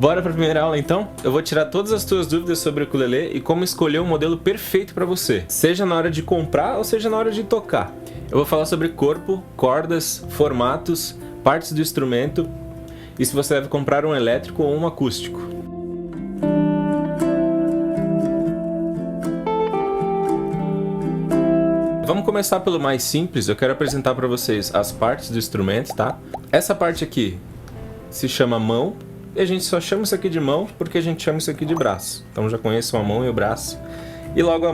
Bora para a primeira aula então? Eu vou tirar todas as tuas dúvidas sobre o ukulele e como escolher o modelo perfeito para você, seja na hora de comprar ou seja na hora de tocar. Eu vou falar sobre corpo, cordas, formatos, partes do instrumento e se você deve comprar um elétrico ou um acústico. Vamos começar pelo mais simples. Eu quero apresentar para vocês as partes do instrumento, tá? Essa parte aqui se chama mão e a gente só chama isso aqui de mão porque a gente chama isso aqui de braço. Então já conheçam a mão e o braço. E logo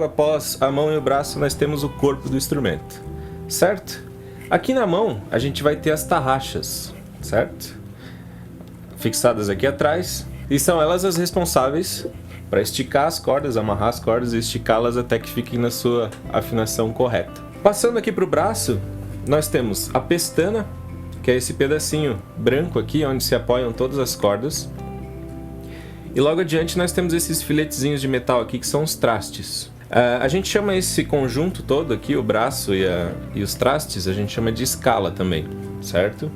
após a mão e o braço nós temos o corpo do instrumento, certo? Aqui na mão a gente vai ter as tarraxas, certo? Fixadas aqui atrás e são elas as responsáveis para esticar as cordas, amarrar as cordas e esticá-las até que fiquem na sua afinação correta. Passando aqui para o braço, nós temos a pestana, que é esse pedacinho branco aqui, onde se apoiam todas as cordas. E logo adiante nós temos esses filetezinhos de metal aqui, que são os trastes. A gente chama esse conjunto todo aqui, o braço e os trastes, a gente chama de escala também, certo?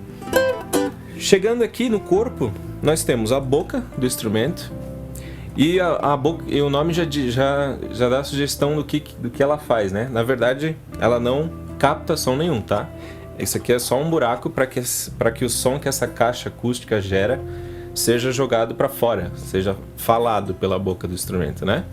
Chegando aqui no corpo, nós temos a boca do instrumento. E a boca, e o nome já dá a sugestão do que ela faz, né? Na verdade, ela não capta som nenhum, tá? Isso aqui é só um buraco para que o som que essa caixa acústica gera seja jogado para fora, seja falado pela boca do instrumento, né?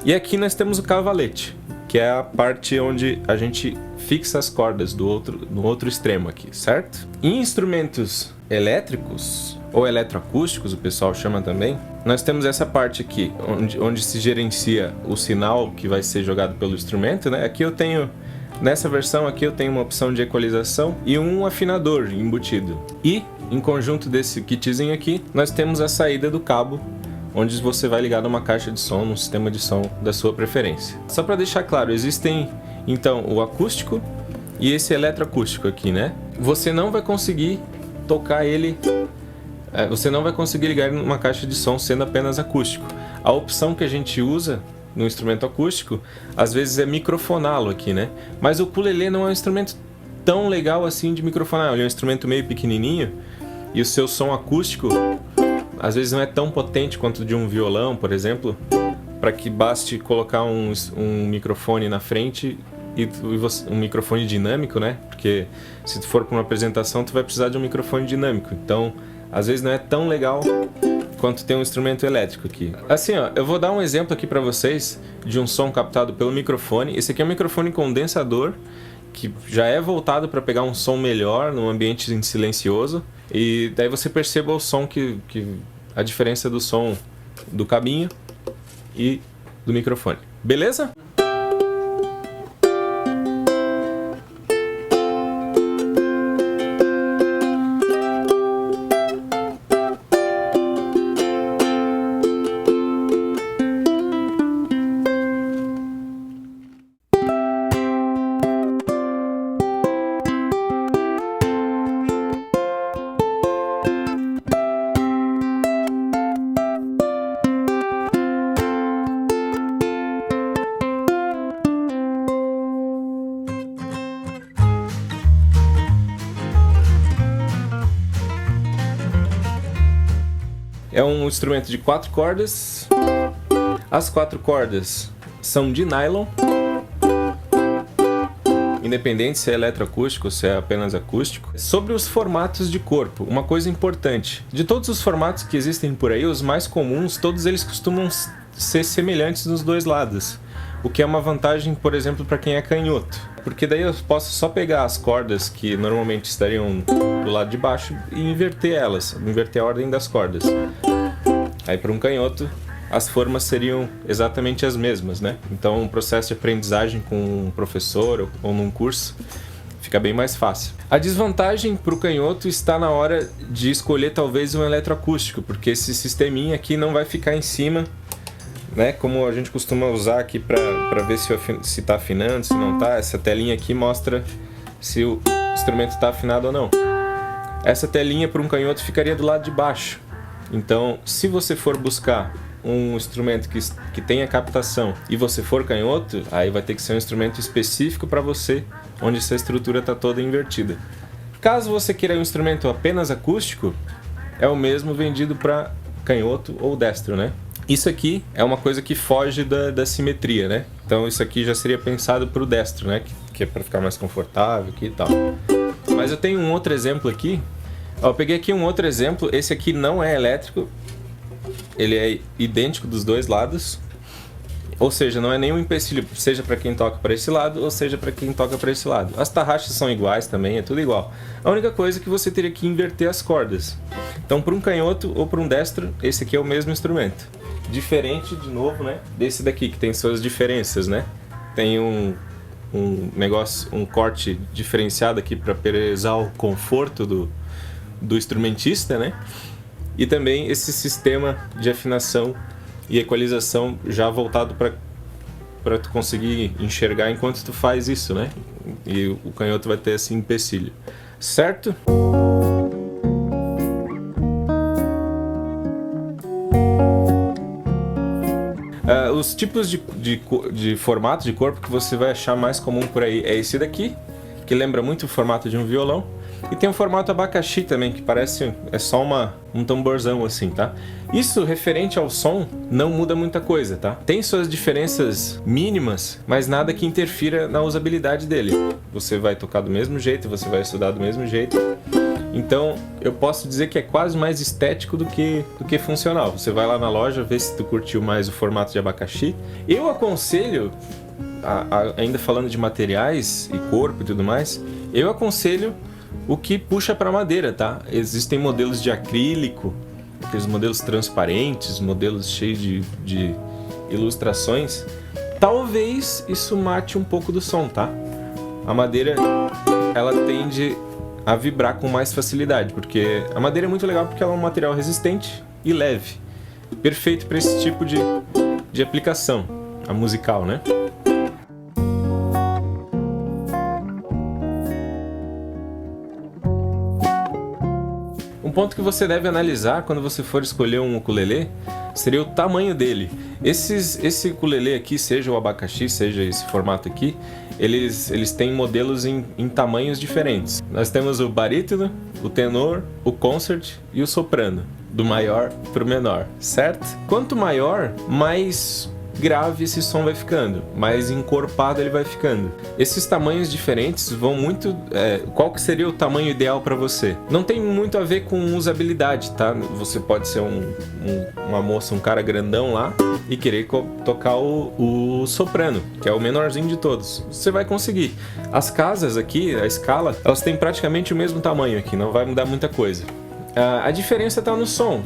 E aqui nós temos o cavalete, que é a parte onde a gente fixa as cordas no outro extremo aqui, certo? Em instrumentos elétricos, ou eletroacústicos, o pessoal chama também, nós temos essa parte aqui, onde se gerencia o sinal que vai ser jogado pelo instrumento, né? Aqui eu tenho, nessa versão aqui eu tenho uma opção de equalização e um afinador embutido. E, em conjunto desse kitzinho aqui, nós temos a saída do cabo, onde você vai ligar numa caixa de som, num sistema de som da sua preferência. Só para deixar claro, existem, então, o acústico e esse eletroacústico aqui, né? Você não vai conseguir tocar ele... Você não vai conseguir ligar numa caixa de som sendo apenas acústico. A opção que a gente usa no instrumento acústico, às vezes é microfoná-lo aqui, né? Mas o ukulele não é um instrumento tão legal assim de microfonar. Ele é um instrumento meio pequenininho e o seu som acústico, às vezes não é tão potente quanto de um violão, por exemplo, para que baste colocar um microfone na frente e um microfone dinâmico, né? Porque se tu for para uma apresentação, tu vai precisar de um microfone dinâmico. Então, às vezes não é tão legal quanto ter um instrumento elétrico aqui. Assim, ó, eu vou dar um exemplo aqui para vocês de um som captado pelo microfone. Esse aqui é um microfone condensador que já é voltado para pegar um som melhor num ambiente silencioso. E daí você perceba o som a diferença do som do cabinho e do microfone. Beleza? É um instrumento de 4 cordas. As 4 cordas são de nylon. Independente se é eletroacústico ou se é apenas acústico. Sobre os formatos de corpo, uma coisa importante. De todos os formatos que existem por aí, os mais comuns, todos eles costumam ser semelhantes nos dois lados. O que é uma vantagem, por exemplo, para quem é canhoto. Porque daí eu posso só pegar as cordas que normalmente estariam do lado de baixo e inverter elas, inverter a ordem das cordas. Aí para um canhoto as formas seriam exatamente as mesmas, né? Então o processo de aprendizagem com um professor ou num curso fica bem mais fácil. A desvantagem para o canhoto está na hora de escolher talvez um eletroacústico, porque esse sisteminha aqui não vai ficar em cima, né? Como a gente costuma usar aqui para ver se está afinando, se não está. Essa telinha aqui mostra se o instrumento está afinado ou não. Essa telinha para um canhoto ficaria do lado de baixo. Então, se você for buscar um instrumento que tenha captação e você for canhoto, aí vai ter que ser um instrumento específico para você, onde essa estrutura está toda invertida. Caso você queira um instrumento apenas acústico, é o mesmo vendido para canhoto ou destro, né? Isso aqui é uma coisa que foge da simetria, né? Então isso aqui já seria pensado para o destro, né? Que é para ficar mais confortável aqui e tal. Mas eu tenho um outro exemplo aqui. Ó, eu peguei aqui um outro exemplo. Esse aqui não é elétrico. Ele é idêntico dos dois lados. Ou seja, não é nenhum empecilho, seja para quem toca para esse lado, ou seja para quem toca para esse lado. As tarraxas são iguais também, é tudo igual. A única coisa é que você teria que inverter as cordas. Então, para um canhoto ou para um destro, esse aqui é o mesmo instrumento. Diferente, de novo, né, desse daqui, que tem suas diferenças, né? Tem um negócio, um corte diferenciado aqui para prezar o conforto do instrumentista, né? E também esse sistema de afinação e equalização já voltado para tu conseguir enxergar enquanto tu faz isso, né? E o canhoto vai ter esse empecilho, certo? Os tipos de formato de corpo que você vai achar mais comum por aí é esse daqui, que lembra muito o formato de um violão. E tem o formato abacaxi também, que parece só um tamborzão assim, tá? Isso referente ao som não muda muita coisa, tá? Tem suas diferenças mínimas, mas nada que interfira na usabilidade dele. Você vai tocar do mesmo jeito, você vai estudar do mesmo jeito. Então eu posso dizer que é quase mais estético do que funcional. Você vai lá na loja, vê se tu curtiu mais o formato de abacaxi. Eu aconselho, ainda falando de materiais e corpo e tudo mais, eu aconselho o que puxa para madeira, tá? Existem modelos de acrílico, aqueles modelos transparentes, modelos cheios de ilustrações. Talvez isso mate um pouco do som, tá? A madeira, ela tende a vibrar com mais facilidade, porque a madeira é muito legal porque ela é um material resistente e leve. Perfeito para esse tipo de aplicação, a musical, né? Um ponto que você deve analisar quando você for escolher um ukulele seria o tamanho dele. Esse ukulele aqui, seja o abacaxi, seja esse formato aqui, eles têm modelos em tamanhos diferentes. Nós temos o barítono, o tenor, o concert e o soprano, do maior para o menor, certo? Quanto maior, mais grave esse som vai ficando, mais encorpado ele vai ficando. Esses tamanhos diferentes vão muito... qual que seria o tamanho ideal para você? Não tem muito a ver com usabilidade, tá? Você pode ser uma moça, um cara grandão lá e querer tocar o soprano, que é o menorzinho de todos. Você vai conseguir. As casas aqui, a escala, elas têm praticamente o mesmo tamanho aqui, não vai mudar muita coisa. A diferença está no som.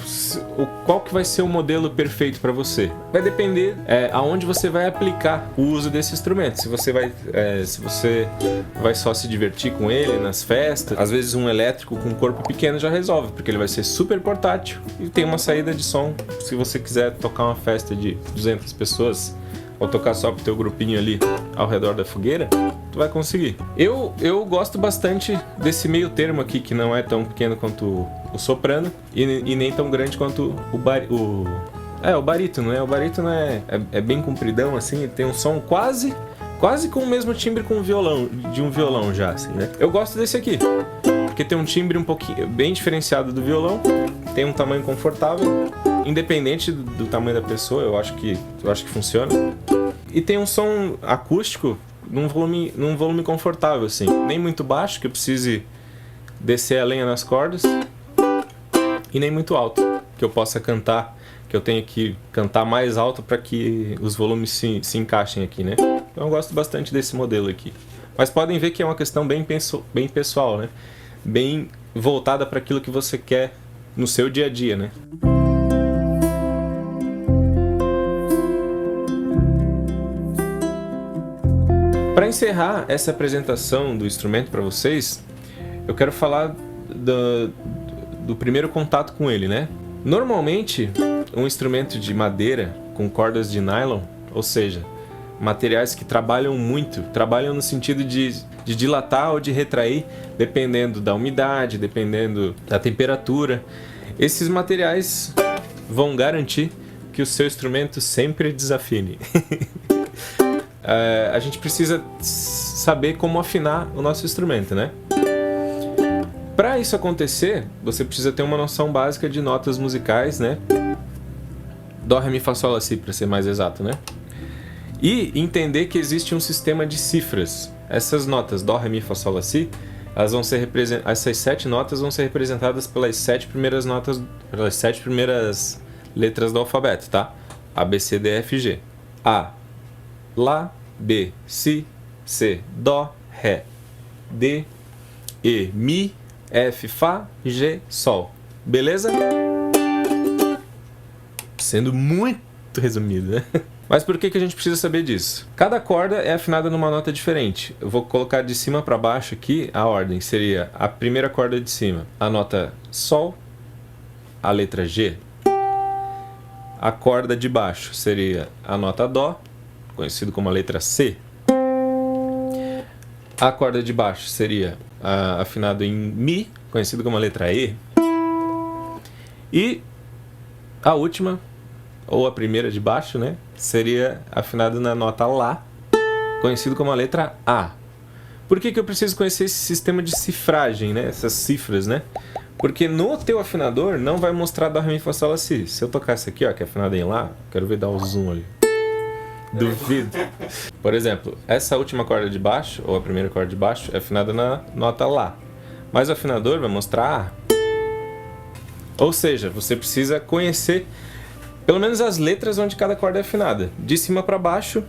Qual que vai ser o modelo perfeito para você? Vai depender aonde você vai aplicar o uso desse instrumento. Se você vai só se divertir com ele nas festas, às vezes um elétrico com um corpo pequeno já resolve, porque ele vai ser super portátil e tem uma saída de som. Se você quiser tocar uma festa de 200 pessoas ou tocar só pro teu grupinho ali ao redor da fogueira, tu vai conseguir. Eu gosto bastante desse meio termo aqui, que não é tão pequeno quanto o soprano e nem tão grande quanto o barítono, né? O barítono é bem compridão, assim, ele tem um som quase com o mesmo timbre de um violão já, assim, né? Eu gosto desse aqui, porque tem um timbre um pouquinho bem diferenciado do violão, tem um tamanho confortável, independente do tamanho da pessoa, eu acho que funciona. E tem um som acústico num volume confortável, assim. Nem muito baixo, que eu precise descer a lenha nas cordas, e nem muito alto, que eu possa cantar, que eu tenha que cantar mais alto para que os volumes se encaixem aqui, né? Então eu gosto bastante desse modelo aqui. Mas podem ver que é uma questão bem pessoal, né? Bem voltada para aquilo que você quer no seu dia a dia, né? Para encerrar essa apresentação do instrumento para vocês, eu quero falar do primeiro contato com ele, né? Normalmente, um instrumento de madeira com cordas de nylon, ou seja, materiais que trabalham no sentido de dilatar ou de retrair, dependendo da umidade, dependendo da temperatura. Esses materiais vão garantir que o seu instrumento sempre desafine. A gente precisa saber como afinar o nosso instrumento, né? Para isso acontecer, você precisa ter uma noção básica de notas musicais, né? Dó, Ré, Mi, Fá, Sol, Lá, Si, para ser mais exato, né? E entender que existe um sistema de cifras. Essas notas, Dó, Ré, Mi, Fá, Sol, Lá, Si, elas vão ser essas 7 notas vão ser representadas pelas 7 primeiras notas, pelas 7 primeiras letras do alfabeto, tá? A, B, C, D, E, F, G. A, Lá, B, Si, C, Dó, Ré, D, E, Mi, F, Fá, G, Sol. Beleza? Sendo muito resumido, né? Mas por que a gente precisa saber disso? Cada corda é afinada numa nota diferente. Eu vou colocar de cima para baixo aqui, a ordem seria a primeira corda de cima, a nota Sol, a letra G. A corda de baixo seria a nota Dó, conhecido como a letra C. A corda de baixo seria afinado em Mi, conhecido como a letra E. E a última, ou a primeira de baixo, né, seria afinado na nota Lá, conhecido como a letra A. Por que eu preciso conhecer esse sistema de cifragem, né, essas cifras, né? Porque no teu afinador não vai mostrar Dó, Ré, Mi, Fá, Sol, Lá, Si. Se eu tocar essa aqui, ó, que é afinada em Lá, quero ver dar o zoom ali. Duvido. Por exemplo, essa última corda de baixo, ou a primeira corda de baixo, é afinada na nota Lá. Mas o afinador vai mostrar A. Ou seja, você precisa conhecer pelo menos as letras onde cada corda é afinada. De cima para baixo,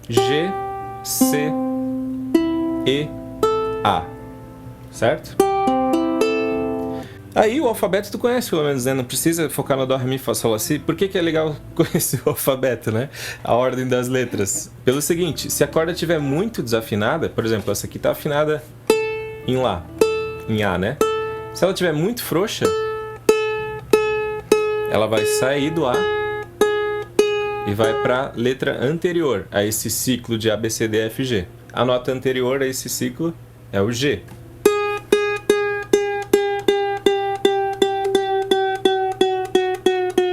G, C, E, A. Certo? Aí o alfabeto tu conhece pelo menos, né? Não precisa focar no Dó, Ré, Mi, Fá, Sol, Lá, Si. Por que é legal conhecer o alfabeto, né? A ordem das letras. Pelo seguinte, se a corda estiver muito desafinada, por exemplo, essa aqui tá afinada em Lá, em A, né? Se ela estiver muito frouxa, ela vai sair do A e vai para a letra anterior a esse ciclo de A, B, C, D, E, F, G. A nota anterior a esse ciclo é o G.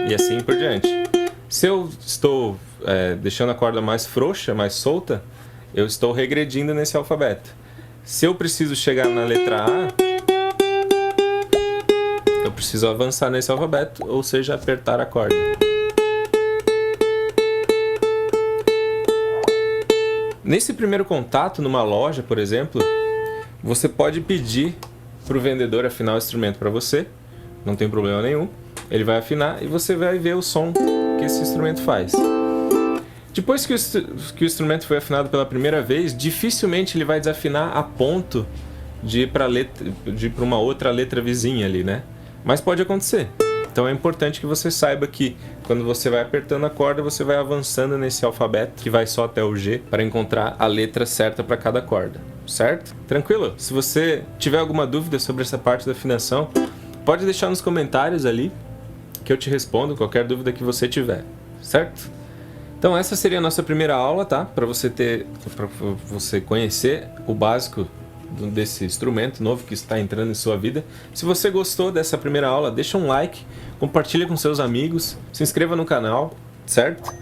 E assim por diante. Se eu estou deixando a corda mais frouxa, mais solta, eu estou regredindo nesse alfabeto. Se eu preciso chegar na letra A, eu preciso avançar nesse alfabeto, ou seja, apertar a corda. Nesse primeiro contato, numa loja, por exemplo, você pode pedir para o vendedor afinar o instrumento para você, não tem problema nenhum. Ele vai afinar e você vai ver o som que esse instrumento faz. Depois que o instrumento foi afinado pela primeira vez, dificilmente ele vai desafinar a ponto de ir para uma outra letra vizinha ali, né? Mas pode acontecer. Então é importante que você saiba que quando você vai apertando a corda, você vai avançando nesse alfabeto, que vai só até o G, para encontrar a letra certa para cada corda, certo? Tranquilo? Se você tiver alguma dúvida sobre essa parte da afinação, pode deixar nos comentários ali, que eu te respondo qualquer dúvida que você tiver, certo? Então essa seria a nossa primeira aula, tá? Para você conhecer o básico desse instrumento novo que está entrando em sua vida. Se você gostou dessa primeira aula, deixa um like, compartilha com seus amigos, se inscreva no canal, certo?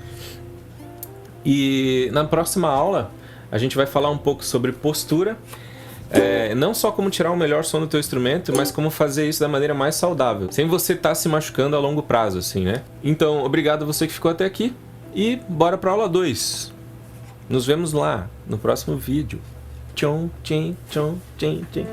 E na próxima aula a gente vai falar um pouco sobre postura, não só como tirar o melhor som do teu instrumento, mas como fazer isso da maneira mais saudável, sem você estar se machucando a longo prazo, assim, né? Então, obrigado a você que ficou até aqui e bora para aula 2. Nos vemos lá no próximo vídeo. Tchom, tchim, tchom, tchim, tchim.